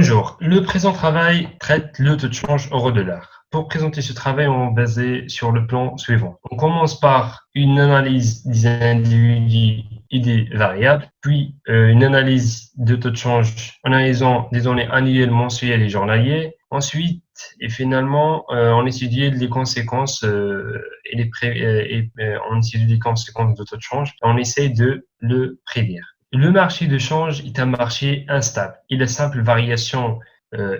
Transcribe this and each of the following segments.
Bonjour, le présent travail traite le taux de change euro-dollar. Pour présenter ce travail, on va baser sur le plan suivant. On commence par une analyse des individus et des variables, puis une analyse de taux de change en analysant des données annuelles, mensuelles et journalières. Ensuite, et finalement, on étudie les conséquences on étudie les conséquences de taux de change et on essaie de le prédire. Le marché de change est un marché instable et la simple variation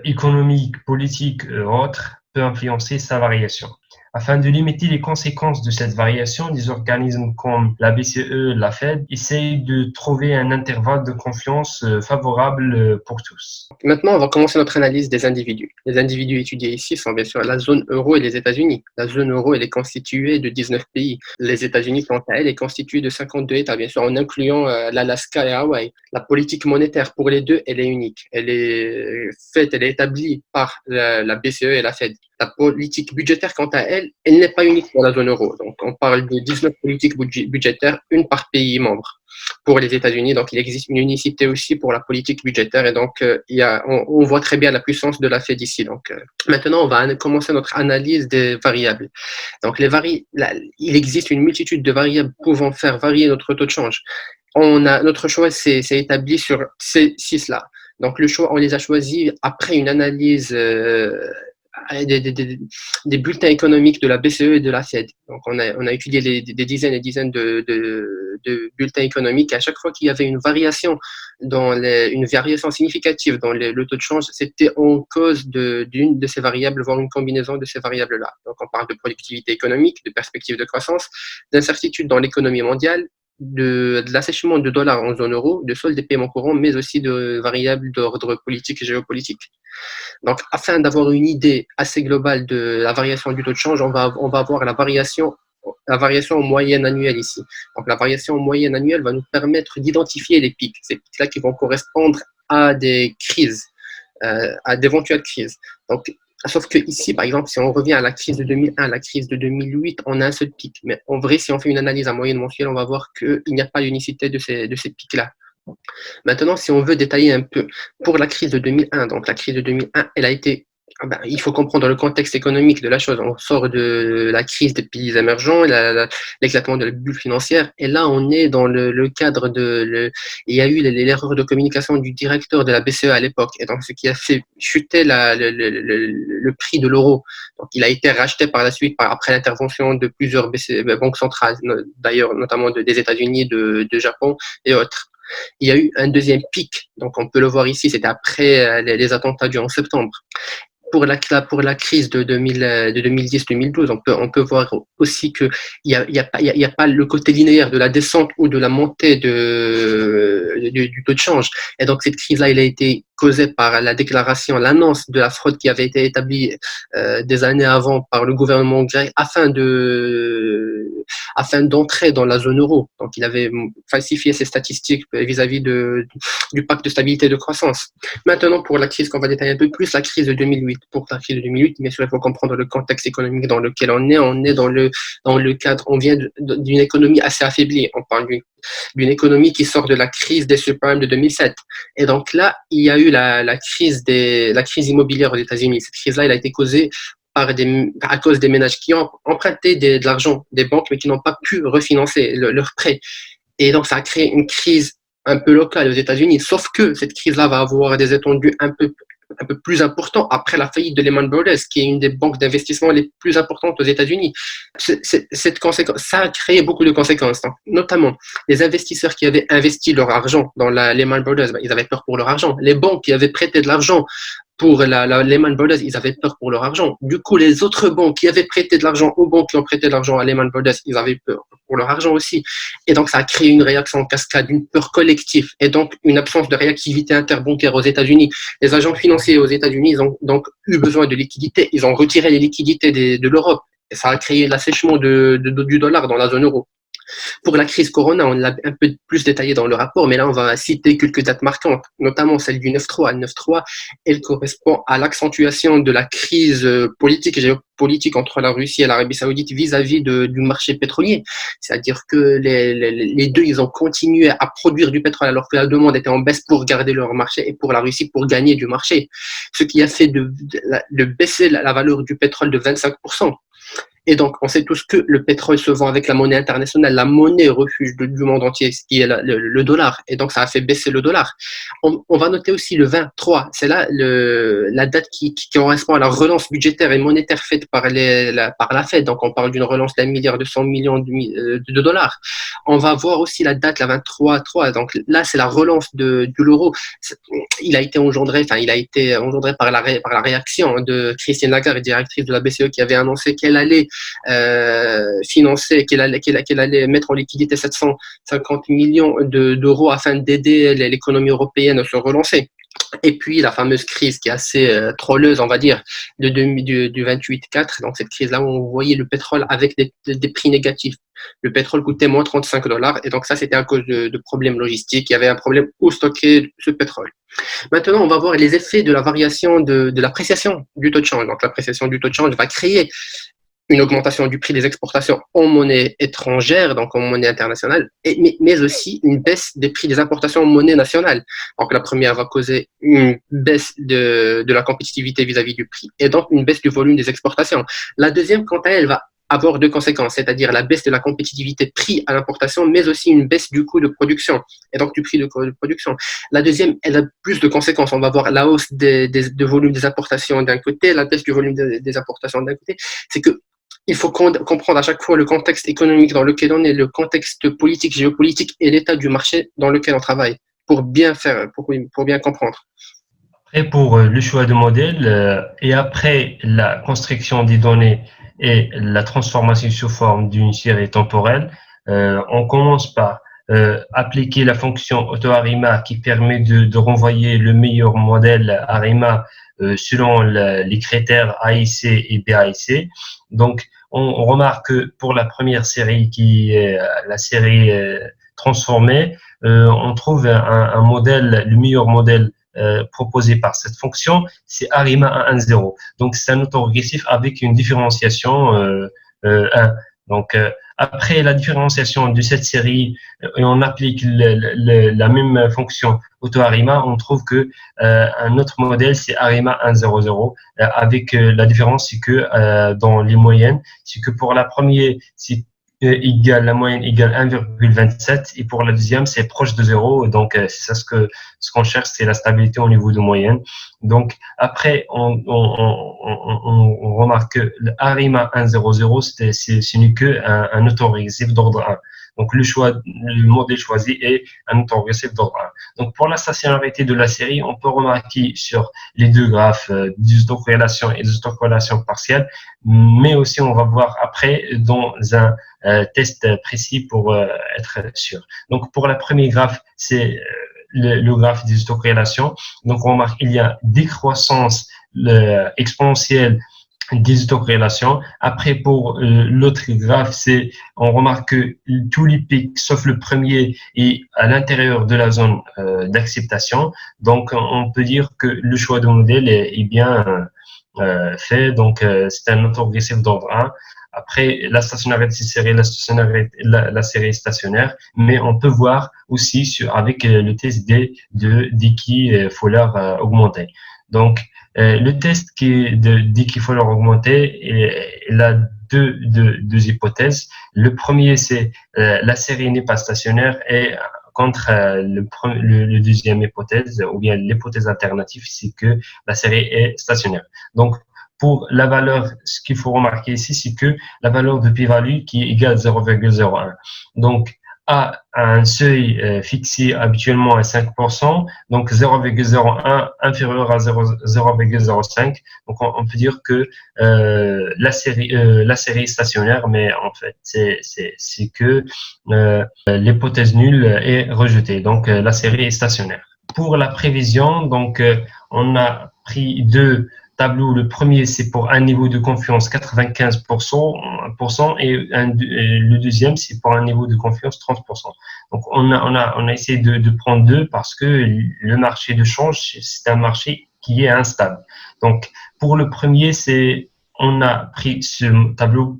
économique, politique ou autre peut influencer sa variation. Afin de limiter les conséquences de cette variation, des organismes comme la BCE, la Fed essayent de trouver un intervalle de confiance favorable pour tous. Maintenant, on va commencer notre analyse des individus. Les individus étudiés ici sont bien sûr la zone euro et les États-Unis. La zone euro, elle est constituée de 19 pays. Les États-Unis, quant à elle, est constituée de 52 États, bien sûr, en incluant l'Alaska et Hawaï. La politique monétaire pour les deux, elle est unique. Elle est établie par la BCE et la Fed. La politique budgétaire, quant à elle, elle n'est pas unique pour la zone euro. Donc, on parle de 19 politiques budgétaires, une par pays membre. Pour les États-Unis, donc il existe une unicité aussi pour la politique budgétaire et donc on voit très bien la puissance de la Fed ici. Donc maintenant, on va commencer notre analyse des variables. Donc il existe une multitude de variables pouvant faire varier notre taux de change. Notre choix s'est établi sur ces six-là. Donc le choix, on les a choisis après une analyse des bulletins économiques de la BCE et de la Fed. Donc, on a étudié des dizaines et dizaines de bulletins économiques. Et à chaque fois qu'il y avait une variation significative dans le taux de change, c'était en cause d'une de ces variables, voire une combinaison de ces variables-là. Donc, on parle de productivité économique, de perspective de croissance, d'incertitude dans l'économie mondiale, de l'assèchement de dollars en zone euro, de solde des paiements courants, mais aussi de variables d'ordre politique et géopolitique. Donc, afin d'avoir une idée assez globale de la variation du taux de change, on va avoir la variation moyenne annuelle ici. Donc, la variation moyenne annuelle va nous permettre d'identifier les pics. Ces pics-là qui vont correspondre à des crises, à d'éventuelles crises. Donc, sauf que ici, par exemple, si on revient à la crise de 2001, la crise de 2008, on a un seul pic. Mais en vrai, si on fait une analyse à moyenne mensuelle, on va voir qu'il n'y a pas d'unicité de ces pics-là. Maintenant, si on veut détailler un peu, pour la crise de 2001, donc la crise de 2001, elle a été il faut comprendre le contexte économique de la chose. On sort de la crise des pays émergents, l'éclatement de la bulle financière, et là, on est dans le cadre il y a eu l'erreur de communication du directeur de la BCE à l'époque, et donc ce qui a fait chuter le prix de l'euro. Donc, il a été racheté par la suite après l'intervention de plusieurs banques centrales, d'ailleurs notamment des États-Unis, de Japon et autres. Il y a eu un deuxième pic, donc on peut le voir ici, c'était après les attentats du 11 septembre. Pour la crise de 2010-2012, on peut voir aussi qu'il n'y a pas le côté linéaire de la descente ou de la montée du taux de change. Et donc, cette crise-là, elle a été causée par l'annonce de la fraude qui avait été établie des années avant par le gouvernement grec afin d'entrer dans la zone euro. Donc, il avait falsifié ses statistiques vis-à-vis du pacte de stabilité et de croissance. Maintenant, pour la crise qu'on va détailler un peu plus, la crise de 2008. Pour la crise de 2008, bien sûr, il faut comprendre le contexte économique dans lequel on est. On est dans le cadre, on vient d'une économie assez affaiblie. On parle d'une économie qui sort de la crise des subprimes de 2007. Et donc là, il y a eu la crise immobilière aux États-Unis. Cette crise-là, elle a été causée à cause des ménages qui ont emprunté de l'argent des banques, mais qui n'ont pas pu refinancer leurs prêts. Et donc, ça a créé une crise un peu locale aux États-Unis, sauf que cette crise-là va avoir des étendues un peu plus importantes après la faillite de Lehman Brothers, qui est une des banques d'investissement les plus importantes aux États-Unis. Cette conséquence, ça a créé beaucoup de conséquences, hein. Notamment les investisseurs qui avaient investi leur argent dans la Lehman Brothers, ils avaient peur pour leur argent. Les banques qui avaient prêté de l'argent pour la Lehman Brothers, ils avaient peur pour leur argent. Du coup, les autres banques qui avaient prêté de l'argent aux banques qui ont prêté de l'argent à Lehman Brothers, ils avaient peur pour leur argent aussi. Et donc, ça a créé une réaction en cascade, une peur collective, et donc une absence de réactivité interbancaire aux États-Unis. Les agents financiers aux États-Unis, ils ont donc eu besoin de liquidités. Ils ont retiré les liquidités de l'Europe. Et ça a créé l'assèchement du dollar dans la zone euro. Pour la crise Corona, on l'a un peu plus détaillé dans le rapport, mais là, on va citer quelques dates marquantes, notamment celle du 9-3. Le 9-3, elle correspond à l'accentuation de la crise politique et géopolitique entre la Russie et l'Arabie Saoudite vis-à-vis du marché pétrolier. C'est-à-dire que les deux, ils ont continué à produire du pétrole alors que la demande était en baisse pour garder leur marché et pour la Russie pour gagner du marché. Ce qui a fait de baisser la valeur du pétrole de 25%. Et donc, on sait tous que le pétrole se vend avec la monnaie internationale, la monnaie refuge du monde entier, ce qui est le dollar. Et donc, ça a fait baisser le dollar. On va noter aussi le 23. C'est là la date qui correspond à la relance budgétaire et monétaire faite par la Fed. Donc, on parle d'une relance d'1 milliard 200 millions de dollars. On va voir aussi la date, la 23-3. Donc là, c'est la relance de l'euro. Il a été engendré par la réaction de Christine Lagarde, directrice de la BCE, qui avait annoncé qu'elle allait financer, qu'elle allait mettre en liquidité 750 millions d'euros afin d'aider l'économie européenne à se relancer. Et puis la fameuse crise qui est assez trolleuse, on va dire, du 28-4. Donc cette crise-là où on voyait le pétrole avec des prix négatifs. Le pétrole coûtait moins $35. Et donc ça, c'était à cause de problèmes logistiques. Il y avait un problème où stocker ce pétrole. Maintenant, on va voir les effets de la variation de l'appréciation du taux de change. Donc l'appréciation du taux de change va créer une augmentation du prix des exportations en monnaie étrangère, donc en monnaie internationale, mais aussi une baisse des prix des importations en monnaie nationale. Donc la première va causer une baisse de la compétitivité vis-à-vis du prix et donc une baisse du volume des exportations. La deuxième, quant à elle, va avoir deux conséquences, c'est-à-dire la baisse de la compétitivité prix à l'importation, mais aussi une baisse du coût de production et donc du prix de production. La deuxième, elle a plus de conséquences. On va voir la hausse de volume des importations d'un côté, la baisse du volume des importations d'un côté. C'est que il faut comprendre à chaque fois le contexte économique dans lequel on est, le contexte politique, géopolitique et l'état du marché dans lequel on travaille pour bien comprendre. Après, pour le choix de modèle et après la construction des données et la transformation sous forme d'une série temporelle, on commence par appliquer la fonction AutoArima qui permet de renvoyer le meilleur modèle ARIMA selon les critères AIC et BAIC. Donc, on remarque que pour la première série qui est la série transformée, on trouve un modèle, le meilleur modèle proposé par cette fonction, c'est ARIMA 1.0. Donc, c'est un autorégressif avec une différenciation 1. Donc, après la différenciation de cette série et on applique la même fonction AutoArima, on trouve que un autre modèle, c'est ARIMA 1.0.0, avec la différence, c'est que dans les moyennes, c'est que pour la première, c'est la moyenne égale 1,27 et pour la deuxième, c'est proche de 0. Donc, c'est ça ce qu'on cherche, c'est la stabilité au niveau de moyenne. Donc, après, on remarque que l'ARIMA 1.0.0, ce n'est qu'un autorégressif d'ordre 1. Donc, le modèle choisi est un autorégressif d'ordre 1. Donc, pour la stationnarité de la série, on peut remarquer sur les deux graphes des autocorrélations et des autocorrélations partielles, mais aussi on va voir après dans un test précis pour être sûr. Donc, pour la première graphe, c'est le graphe des autocorrélations. Donc, on remarque qu'il y a décroissance exponentielle des autocorrélations. Après, pour l'autre graphe, on remarque que tous les pics, sauf le premier, est à l'intérieur de la zone d'acceptation. Donc, on peut dire que le choix de modèle est bien fait. Donc, c'est un autorégressif d'ordre 1. Après, la stationnarité série, la série stationnaire, mais on peut voir aussi avec le test d'Dickey Fowler augmenté. Donc, le test Dickey Fowler augmenté, il a deux hypothèses. Le premier, c'est la série n'est pas stationnaire et contre le deuxième hypothèse, ou bien l'hypothèse alternative, c'est que la série est stationnaire. Donc, pour la valeur, ce qu'il faut remarquer ici, c'est que la valeur de p-value qui est égale à 0,01. Donc, a un seuil fixé habituellement à 5%, donc 0,01 inférieur à 0,05. Donc, on peut dire que la série est stationnaire, mais en fait, c'est que l'hypothèse nulle est rejetée. Donc, la série est stationnaire. Pour la prévision, donc, on a pris deux tableau, le premier, c'est pour un niveau de confiance 95% et le deuxième, c'est pour un niveau de confiance 30%. Donc, on a essayé de prendre deux parce que le marché de change, c'est un marché qui est instable. Donc, pour le premier, on a pris ce tableau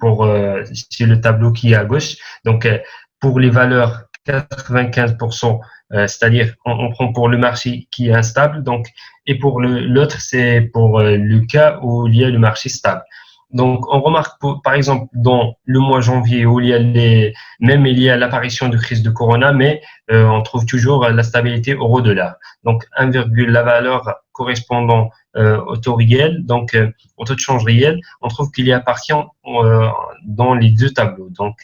c'est le tableau qui est à gauche. Donc, pour les valeurs 95%, c'est-à-dire on prend pour le marché qui est instable. Donc, et pour l'autre, c'est pour le cas où il y a le marché stable. Donc, on remarque, par exemple, dans le mois janvier, où il y a l'apparition de crise de Corona, mais on trouve toujours la stabilité euro-dollar. Donc, 1, la valeur correspondant au taux réel, donc au taux de change réel, on trouve qu'il y appartient dans les deux tableaux. Donc,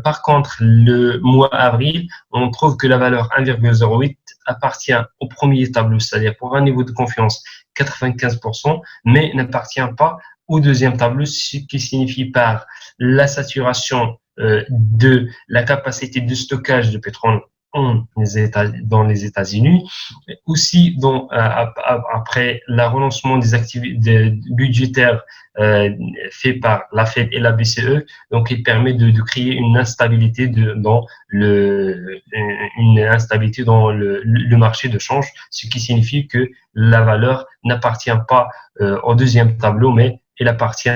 par contre, le mois avril, on trouve que la valeur 1,08 appartient au premier tableau, c'est-à-dire pour un niveau de confiance 95%, mais n'appartient pas au deuxième tableau, ce qui signifie par la saturation de la capacité de stockage de pétrole dans les États-Unis, aussi après le relancement des activités budgétaires fait par la Fed et la BCE, donc il permet de créer une instabilité dans le marché de change, ce qui signifie que la valeur n'appartient pas au deuxième tableau, mais elle appartient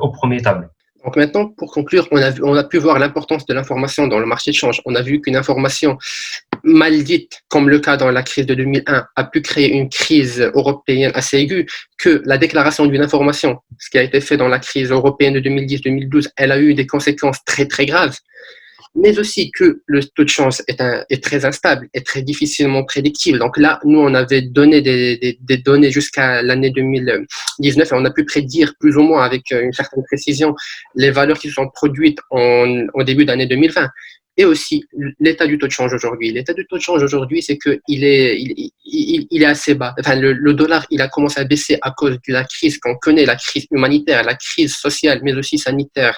au premier tableau. Donc maintenant, pour conclure, on a pu voir l'importance de l'information dans le marché de change. On a vu qu'une information mal dite, comme le cas dans la crise de 2001, a pu créer une crise européenne assez aiguë, que la déclaration d'une information, ce qui a été fait dans la crise européenne de 2010-2012, elle a eu des conséquences très très graves, mais aussi que le taux de change est très instable, est très difficilement prédictible. Donc là, nous, on avait donné des données jusqu'à l'année 2019 et on a pu prédire plus ou moins avec une certaine précision les valeurs qui se sont produites au début d'année 2020. Et aussi l'état du taux de change aujourd'hui. L'état du taux de change aujourd'hui, c'est qu'il est assez bas. Enfin, le dollar, il a commencé à baisser à cause de la crise qu'on connaît, la crise humanitaire, la crise sociale, mais aussi sanitaire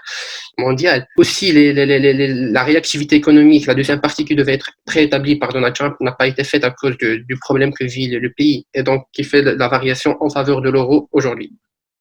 mondiale. Aussi, la réactivité économique, la deuxième partie qui devait être préétablie par Donald Trump n'a pas été faite à cause du problème que vit le pays et donc qui fait la variation en faveur de l'euro aujourd'hui.